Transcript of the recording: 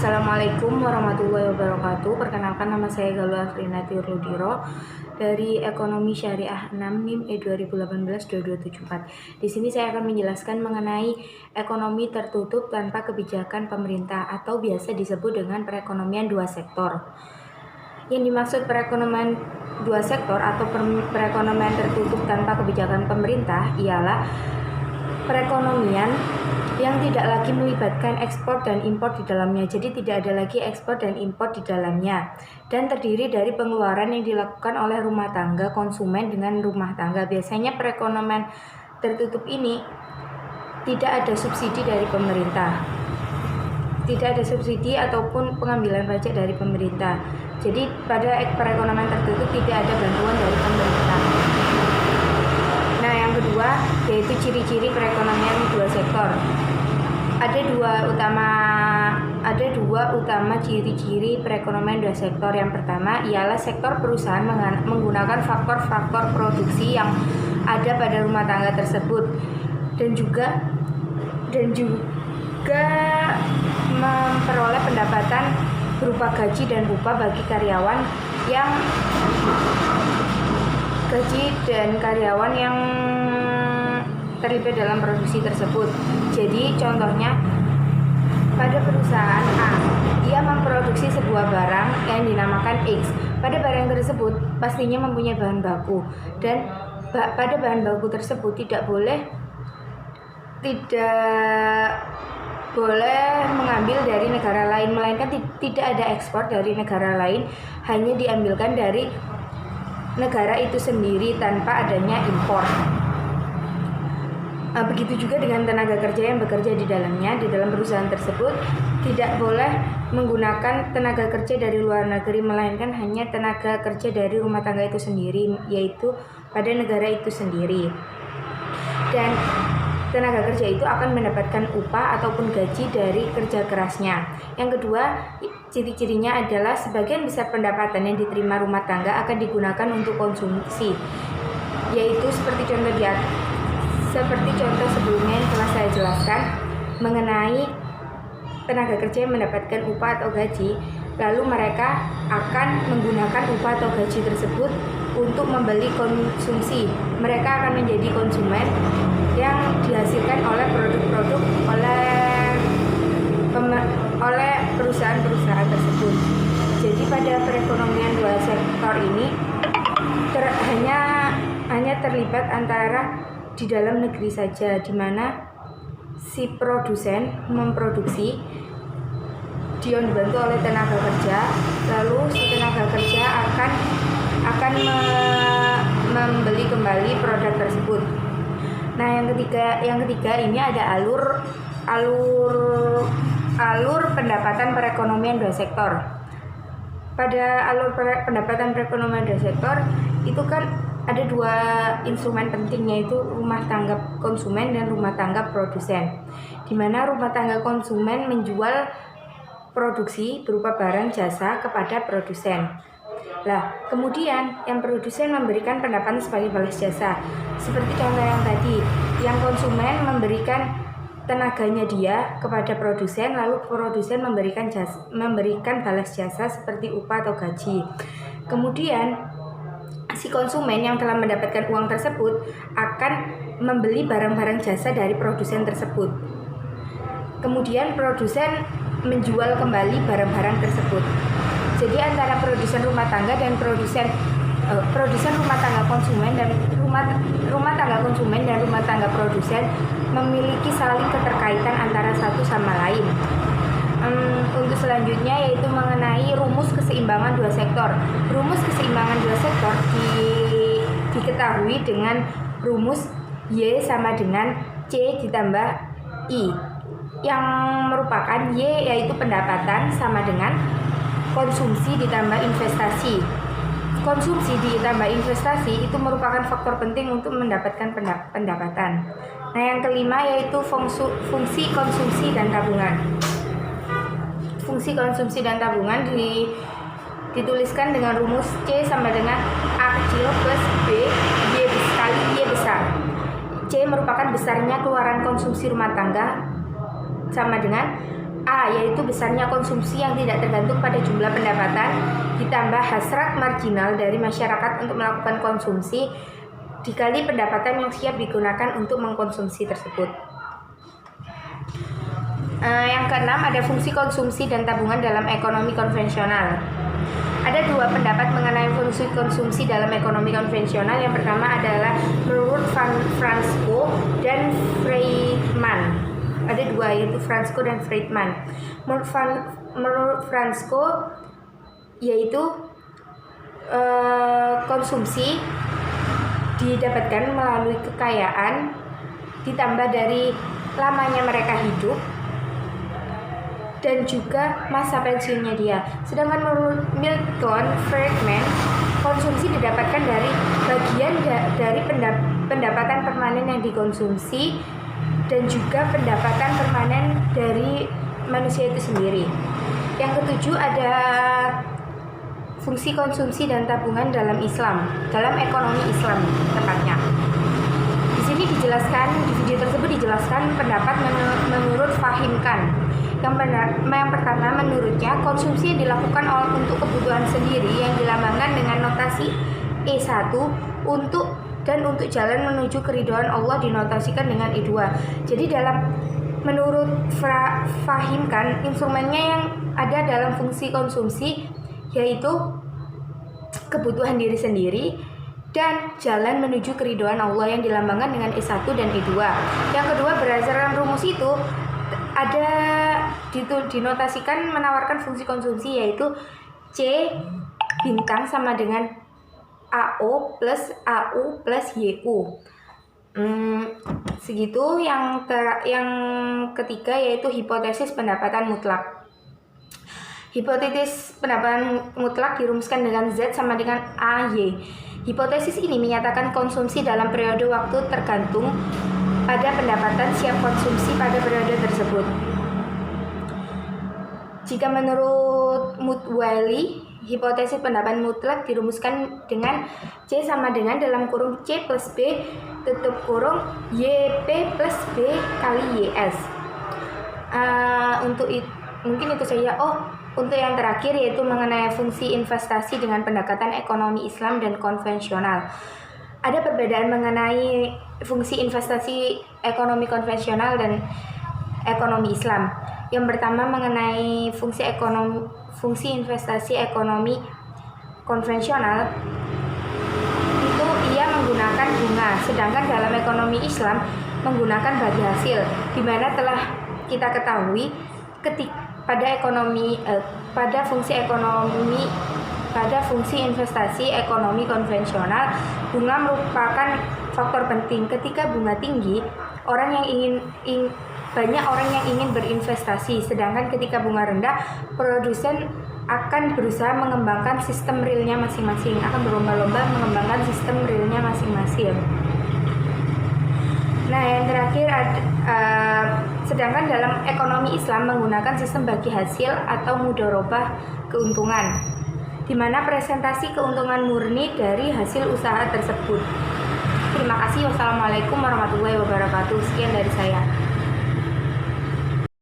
Assalamualaikum warahmatullahi wabarakatuh. Perkenalkan, nama saya Galuh Afrina Tiurludiro dari Ekonomi Syariah 6 NIM E2018-2274. Di sini saya akan menjelaskan mengenai ekonomi tertutup tanpa kebijakan pemerintah atau biasa disebut dengan perekonomian dua sektor. Yang dimaksud perekonomian dua sektor atau perekonomian tertutup tanpa kebijakan pemerintah ialah perekonomian yang tidak lagi melibatkan ekspor dan impor di dalamnya. Jadi tidak ada lagi ekspor dan impor di dalamnya, dan terdiri dari pengeluaran yang dilakukan oleh rumah tangga konsumen dengan rumah tangga. Biasanya perekonomian tertutup ini tidak ada subsidi dari pemerintah, tidak ada subsidi ataupun pengambilan pajak dari pemerintah. Jadi pada perekonomian tertutup tidak ada bantuan dari pemerintah. Nah, yang kedua yaitu ciri-ciri perekonomian dua sektor. Ada dua utama ciri-ciri perekonomian dua sektor. Yang pertama ialah sektor perusahaan menggunakan faktor-faktor produksi yang ada pada rumah tangga tersebut dan juga memperoleh pendapatan berupa gaji dan upah bagi karyawan yang terlibat dalam produksi tersebut. Jadi contohnya pada perusahaan A, ia memproduksi sebuah barang yang dinamakan X. Pada barang tersebut pastinya mempunyai bahan baku, dan pada bahan baku tersebut tidak boleh mengambil dari negara lain, melainkan tidak ada ekspor dari negara lain, hanya diambilkan dari negara itu sendiri tanpa adanya impor. Begitu juga dengan tenaga kerja yang bekerja di dalamnya. Di dalam perusahaan tersebut tidak boleh menggunakan tenaga kerja dari luar negeri, melainkan hanya tenaga kerja dari rumah tangga itu sendiri, yaitu pada negara itu sendiri. Dan tenaga kerja itu akan mendapatkan upah ataupun gaji dari kerja kerasnya. Yang kedua, ciri-cirinya adalah sebagian besar pendapatan yang diterima rumah tangga akan digunakan untuk konsumsi, yaitu seperti contoh sebelumnya yang telah saya jelaskan mengenai tenaga kerja yang mendapatkan upah atau gaji, lalu mereka akan menggunakan upah atau gaji tersebut untuk membeli konsumsi. Mereka akan menjadi konsumen yang dihasilkan oleh produk-produk oleh perusahaan-perusahaan tersebut. Jadi pada perekonomian dua sektor ini hanya terlibat antara di dalam negeri saja, di mana si produsen memproduksi, dia dibantu oleh tenaga kerja, lalu si tenaga kerja akan membeli kembali produk tersebut. Nah, yang ketiga ini ada alur pendapatan perekonomian dua sektor. Pada alur pendapatan perekonomian dua sektor itu kan ada dua instrumen penting, yaitu rumah tangga konsumen dan rumah tangga produsen, di mana rumah tangga konsumen menjual produksi berupa barang jasa kepada produsen. Kemudian yang produsen memberikan pendapatan sebagai balas jasa. Seperti contoh yang tadi, yang konsumen memberikan tenaganya dia kepada produsen, lalu produsen memberikan balas jasa seperti upah atau gaji. Kemudian si konsumen yang telah mendapatkan uang tersebut akan membeli barang-barang jasa dari produsen tersebut. Kemudian produsen menjual kembali barang-barang tersebut. Jadi antara produsen rumah tangga dan produsen rumah tangga konsumen dan rumah tangga konsumen dan rumah tangga produsen memiliki saling keterkaitan antara satu sama lain. Untuk selanjutnya yaitu mengenai rumus keseimbangan dua sektor. Rumus keseimbangan dua sektor diketahui dengan rumus Y sama dengan C ditambah I, yang merupakan Y yaitu pendapatan sama dengan konsumsi ditambah investasi. Konsumsi ditambah investasi itu merupakan faktor penting untuk mendapatkan pendapatan. Nah, yang kelima yaitu fungsi konsumsi dan tabungan. Fungsi konsumsi dan tabungan dituliskan dengan rumus C sama dengan A kecil plus B kali Y besar. C merupakan besarnya keluaran konsumsi rumah tangga sama dengan A, yaitu besarnya konsumsi yang tidak tergantung pada jumlah pendapatan, ditambah hasrat marginal dari masyarakat untuk melakukan konsumsi, dikali pendapatan yang siap digunakan untuk mengkonsumsi tersebut. Yang keenam, ada fungsi konsumsi dan tabungan dalam ekonomi konvensional. Ada dua pendapat mengenai fungsi konsumsi dalam ekonomi konvensional. Yang pertama adalah menurut Fransko dan Friedman. Ada dua, yaitu Fransko dan Friedman. Menurut Fransko, yaitu konsumsi didapatkan melalui kekayaan ditambah dari lamanya mereka hidup dan juga masa pensiunnya dia. Sedangkan menurut Milton Friedman, konsumsi didapatkan dari bagian dari pendapatan permanen yang dikonsumsi dan juga pendapatan permanen dari manusia itu sendiri. Yang ketujuh, ada fungsi konsumsi dan tabungan dalam Islam, dalam ekonomi Islam tepatnya. Di sini dijelaskan, di video tersebut dijelaskan pendapat menurut Fahimkan. Yang pertama, menurutnya konsumsi yang dilakukan untuk kebutuhan sendiri yang dilambangkan dengan notasi E1 untuk jalan menuju keridhaan Allah dinotasikan dengan E2. Jadi menurut Fahimkan, instrumennya yang ada dalam fungsi konsumsi yaitu kebutuhan diri sendiri dan jalan menuju keridhaan Allah yang dilambangkan dengan E1 dan E2. Yang kedua, berdasarkan rumus itu ada dinotasikan menawarkan fungsi konsumsi yaitu C bintang sama dengan AO plus AU plus YU. Segitu. Yang ketiga yaitu hipotesis pendapatan mutlak. Hipotesis pendapatan mutlak dirumuskan dengan Z sama dengan AY. Hipotesis ini menyatakan konsumsi dalam periode waktu tergantung pada pendapatan siap konsumsi pada periode tersebut. Jika menurut Mutwalli, hipotesis pendapatan mutlak dirumuskan dengan C sama dengan dalam kurung C plus B tutup kurung YP plus B kali YS. Mungkin itu saja. Untuk yang terakhir yaitu mengenai fungsi investasi dengan pendekatan ekonomi Islam dan konvensional. Ada perbedaan mengenai fungsi investasi ekonomi konvensional dan ekonomi Islam. Yang pertama, mengenai fungsi investasi ekonomi konvensional itu ia menggunakan bunga, sedangkan dalam ekonomi Islam menggunakan bagi hasil, di mana telah kita ketahui pada fungsi investasi ekonomi konvensional, bunga merupakan faktor penting. Ketika bunga tinggi, banyak orang yang ingin berinvestasi, sedangkan ketika bunga rendah, produsen akan berusaha mengembangkan sistem realnya masing-masing, akan berlomba-lomba mengembangkan sistem realnya masing-masing. Nah, yang terakhir sedangkan dalam ekonomi Islam menggunakan sistem bagi hasil atau mudharabah keuntungan, di mana presentasi keuntungan murni dari hasil usaha tersebut. Terima kasih. Wassalamualaikum warahmatullahi wabarakatuh. Sekian dari saya.